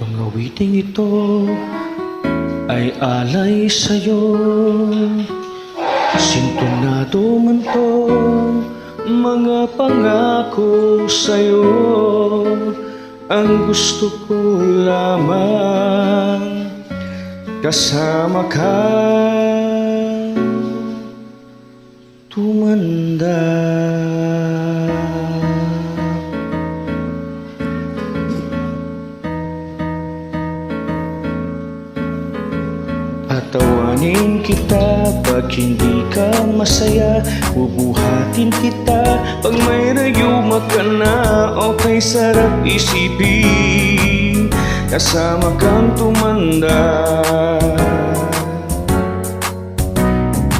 Ang awiting ito ay alay sa'yo. Sintonado man to mga pangako sa'yo. Ang gusto ko lamang kasama ka tumanda. Tatawanin kita pag hindi ka masaya. Bubuhatin kita pag may rayuma ka na. Okay, sarap isipin kasama kang tumanda.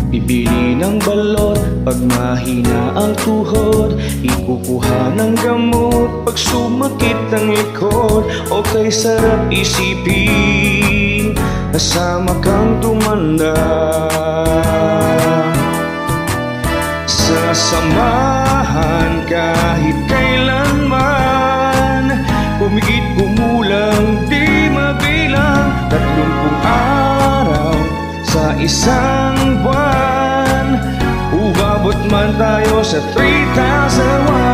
Bibili ng balot pag mahina ang tuhod. Ikukuha ng gamot pag sumakit ang likod. Okay, sarap isipin kasama kang tumanda. Sasamahan kahit kailanman. Pumigit kumulang di mabilang. 30 araw sa isang buwan. Umabot man tayo sa 3,001.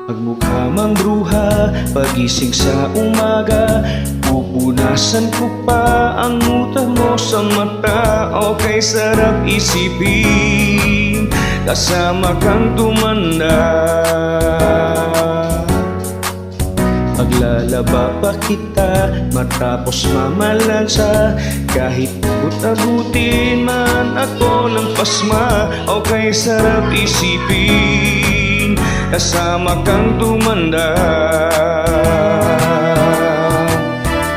Pagmukha mang bruha, pagising sa umaga. Pupunasan ko pa ang utang mo sa mata. Okay, sarap isipin kasama kang tumanda. Paglalaba pa kita matapos mamalansa. Kahit agut-agutin man ako ng pasma. Okay, sarap isipin kasama kang tumanda.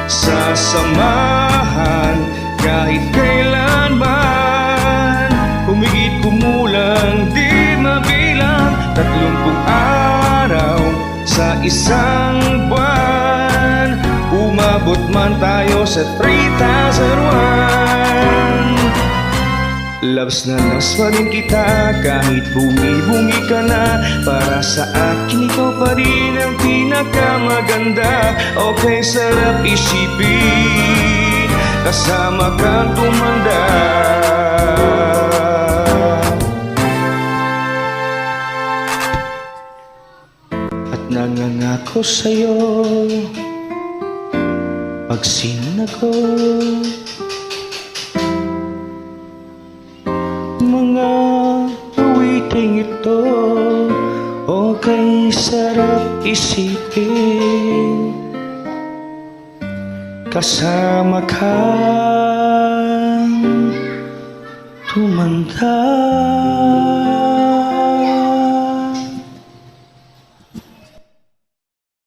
Sasamahan kahit kailanman. Humigit kumulang di mabilang. 30 araw sa isang buwan. Umabot man tayo sa 3,001. Loves na loves pa rin kita kahit bungi-bungi ka na. Para sa akin ikaw pa rin ang pinakamaganda. Okay, sarap isipin kasama kang tumanda. At nangangako sa'yo pag sinagot mga awiting ito. Okay, sarap isipin kasama kang tumanda.